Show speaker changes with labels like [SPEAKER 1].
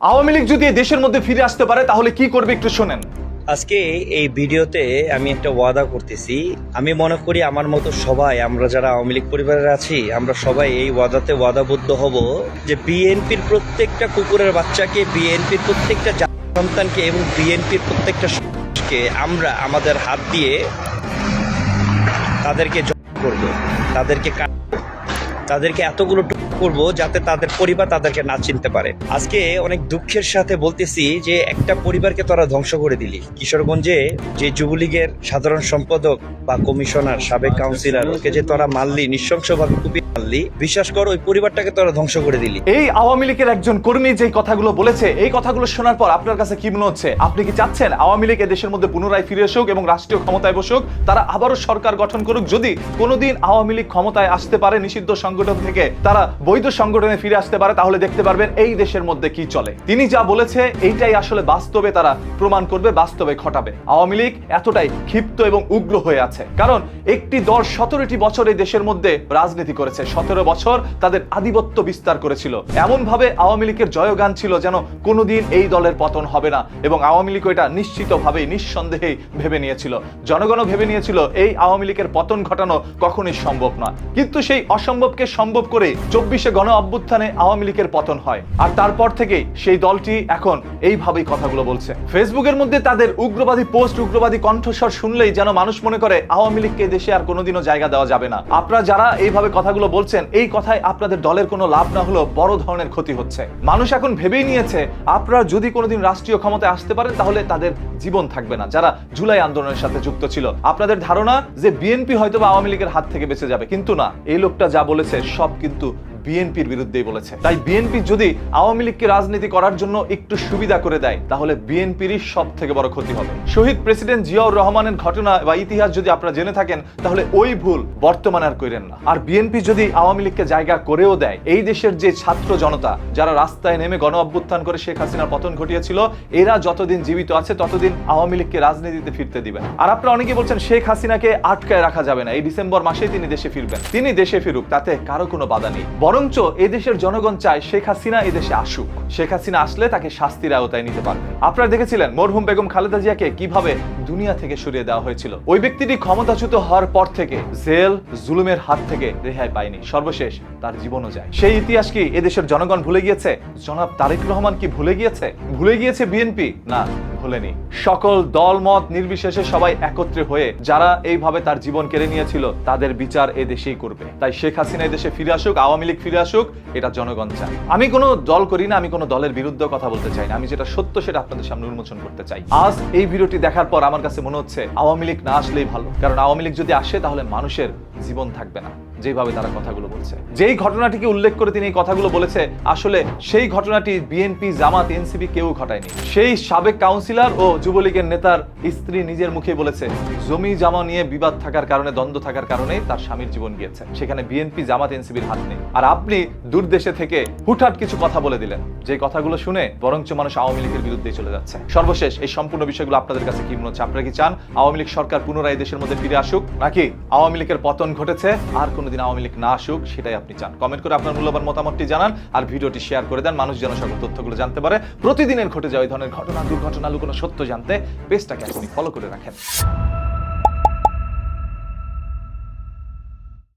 [SPEAKER 1] আওয়ামী লীগ যদি দেশের মধ্যে ফিরে আসতে পারে তাহলে কি করবে একটু শোনেন।
[SPEAKER 2] আজকে এই ভিডিওতে আমি একটা ওয়াদা করতেছি। আমি মনে করি আমার মতো সবাই, আমরা যারা আওয়ামী লীগ পরিবারের আছি, আমরা সবাই এই ওয়াদাতে ওয়াদাবদ্ধ হব যে বিএনপির প্রত্যেকটা কুকুরের বাচ্চাকে, বিএনপির প্রত্যেকটা সন্তানকে এবং বিএনপির প্রত্যেকটা সদস্যকে আমরা আমাদের হাত দিয়ে তাদেরকে জব্দ করব, তাদেরকে এতগুলো করব যাতে তাদের পরিবার তাদেরকে না চিনতে পারে। আজকে অনেক দুঃখের সাথে বলতেছি যে একটা পরিবারকে তোরা ধ্বংস করে দিলি। কিশোরগঞ্জে যে যুবলীগের সাধারণ সম্পাদক বা কমিশনার, সাবেক কাউন্সিলর, ওকে যে তোরা মারলি, নৃশংসভাবে কুপিয়ে মারলি, বিশ্বাস কর ওই পরিবারটাকে তোরা ধ্বংস করে দিলি।
[SPEAKER 1] এই আওয়ামী লীগের একজন কর্মী যে কথাগুলো বলেছে, এই কথাগুলো শোনার পর আপনার কাছে কি মনে হচ্ছে? আপনি কি চাচ্ছেন আওয়ামী লীগ দেশের মধ্যে পুনরায় ফিরে আসুক এবং রাষ্ট্রীয় ক্ষমতায় বসুক, তারা আবারও সরকার গঠন করুক? যদি কোনোদিন আওয়ামী লীগ ক্ষমতায় আসতে পারে, নিষিদ্ধ সংগঠন থেকে তারা বৈধ সংগঠনে ফিরে আসতে পারে, তাহলে দেখতে পারবেন এই দেশের মধ্যে কি চলে। তিনি যা বলেছে এইটাই আসলে বাস্তবে তারা প্রমাণ করবে, বাস্তবে ঘটাবে। আওয়ামী লীগ এতটাই ক্ষিপ্ত এবং উগ্র হয়ে আছে কারণ একটি দল 17টি বছর এই দেশের মধ্যে রাজনীতি করেছে, 17 বছর তাদের আধিপত্য বিস্তার করেছিল। এমন ভাবে আওয়ামী লীগের জয়গান ছিল যেন কোনোদিন এই দলের পতন হবে না, এবং আওয়ামী লীগ এটা নিশ্চিতভাবেই, নিঃসন্দেহেই ভেবে নিয়েছিল। জনগণও ভেবে নিয়েছিল এই আওয়ামী লীগের পতন ঘটানো কখনোই সম্ভব নয়। কিন্তু সেই অসম্ভবকে সম্ভব করে 24শে গণ অভ্যুত্থানে আওয়ামী লীগের পতন হয়, আর তারপর থেকেই সেই দলটি এখন এইভাবেই কথাগুলো বলছে। ফেসবুকের মধ্যে তাদের উগ্রবাদী পোস্ট, উগ্রবাদী কণ্ঠস্বর শুনলেই যেন মানুষ মনে করে আওয়ামী লীগকে দেশে আর কোনোদিনও জায়গা দেওয়া যাবে না। আপনারা যারা এইভাবে কথাগুলো বলছেন, এই কথায় আপনাদের দলের কোনো লাভ না হলেও বড় ধরনের ক্ষতি হচ্ছে। মানুষ এখন ভেবেই নিয়েছে আপনারা যদি কোনোদিন রাষ্ট্রীয় ক্ষমতায় আসতে পারেন তাহলে তাদের জীবন থাকবে না, যারা জুলাই আন্দোলনের সাথে যুক্ত ছিল। আপনাদের ধারণা যে বিএনপি হয়তো বা আওয়ামী লীগের হাত থেকে বেঁচে যাবে, কিন্তু না, এই লোকটা যা বলেছে সব কিন্তু বিএনপির বিরুদ্ধেই বলেছে। তাই বিএনপি যদি আওয়ামী লীগকে রাজনীতি করার জন্য একটু সুবিধা করে দেয় তাহলে বিএনপিরই সব থেকে বড় ক্ষতি হবে। শহীদ প্রেসিডেন্ট জিয়াউর রহমানের ঘটনা বা ইতিহাস যদি আপনারা জেনে থাকেন তাহলে ওই ভুল বর্তমানে আর করেন না। আর বিএনপি যদি আওয়ামী লীগকে জায়গা করেও দেয়, এই দেশের যে ছাত্র জনতা যারা রাস্তায় নেমে গণ অভ্যুত্থান করে শেখ হাসিনার পতন ঘটিয়েছিল, এরা যতদিন জীবিত আছে ততদিন আওয়ামী লীগকে রাজনীতিতে ফিরতে দিবেন। আর আপনারা অনেকেই বলছেন শেখ হাসিনাকে আটকায় রাখা যাবে না, এই ডিসেম্বর মাসেই তিনি দেশে ফিরবেন। তিনি দেশে ফিরুক, তাতে কারো কোনো বাধা নেই। বরঞ্চ এদেশের জনগণ চায় শেখ হাসিনা এদেশে আসুক। শেখ হাসিনা আসলে তাকে শাস্তির আওতায় নিতে পারবে। আপনারা দেখেছিলেন মরহুম বেগম খালেদা জিয়াকে কিভাবে দুনিয়া থেকে সরিয়ে দেওয়া হয়েছিল। ওই ব্যক্তিটি ক্ষমতাচ্যুত হওয়ার পর থেকে জেল জুলুমের হাত থেকে রেহাই পায়নি, সর্বশেষ তার জীবনও যায়। সেই ইতিহাস কি এদেশের জনগণ ভুলে গিয়েছে? জনাব তারেক রহমান কি ভুলে গিয়েছে? ভুলে গিয়েছে বিএনপি? না, ভুলেনি। সকল দলমত নির্বিশেষে সবাই একত্রে হয়ে যারা এইভাবে তার জীবন কেড়ে নিয়েছিল তাদের বিচার এদেশেই করবে। তাই শেখ হাসিনা এদেশে ফিরে আসুক, আওয়ামী লীগ ফিরে আসুক, এটা জনগণ চায়। আমি কোনো দল করি না, আমি কোনো দলের বিরুদ্ধে কথা বলতে চাই না, আমি যেটা সত্য সেটা আপনাদের সামনে উন্মোচন করতে চাই। আজ এই ভিডিওটি দেখার পর আমার কাছে মনে হচ্ছে আওয়ামী লীগ না আসলেই ভালো, কারণ আওয়ামী লীগ যদি আসে তাহলে মানুষের জীবন থাকবে না। যেভাবে তারা কথাগুলো বলছে, যেই ঘটনাটিকে উল্লেখ করে তিনি এই কথাগুলো বলেছে, আসলে সেই ঘটনাটি বিএনপি, জামাত, এনসিপি কেউ ঘটায়নি। সেই সাবেক কাউন্সিলর ও যুবলীগের নেতার স্ত্রী নিজের মুখে বলেছে জমি জমা নিয়ে বিবাদ থাকার কারণে, দ্বন্দ্ব থাকার কারণে তার স্বামীর জীবন গিয়েছে। সেখানে বিএনপি, জামাত, এনসিপির হাত নেই। আর আপনি দূর দেশে থেকে হুটহাট কিছু কথা বলে দিলেন, যে কথাগুলো শুনে বরঞ্চ মানুষ আওয়ামী লীগের বিরুদ্ধে চলে যাচ্ছে। সর্বশেষ এই সম্পূর্ণ বিষয়গুলো আপনাদের কাছে কি মনে হচ্ছে? আপনারা কি চান আওয়ামী লীগ সরকার পুনরায় দেশের মধ্যে ফিরে আসুক, নাকি আওয়ামী লীগের পতন ঘটেছে আর কোনোদিন আওয়ামী লীগ না আসুক সেটাই আপনি চান? কমেন্ট করে আপনার মূল্যবান মতামতটি জানান, আর ভিডিওটি শেয়ার করে দেন, মানুষ যেন সকল তথ্যগুলো জানতে পারে। প্রতিদিনের ঘটে যাওয়া এই ধরনের ঘটনা, দুর্ঘটনা, লুকোনো সত্য জানতে পেজটাকে এখনই ফলো করে রাখেন।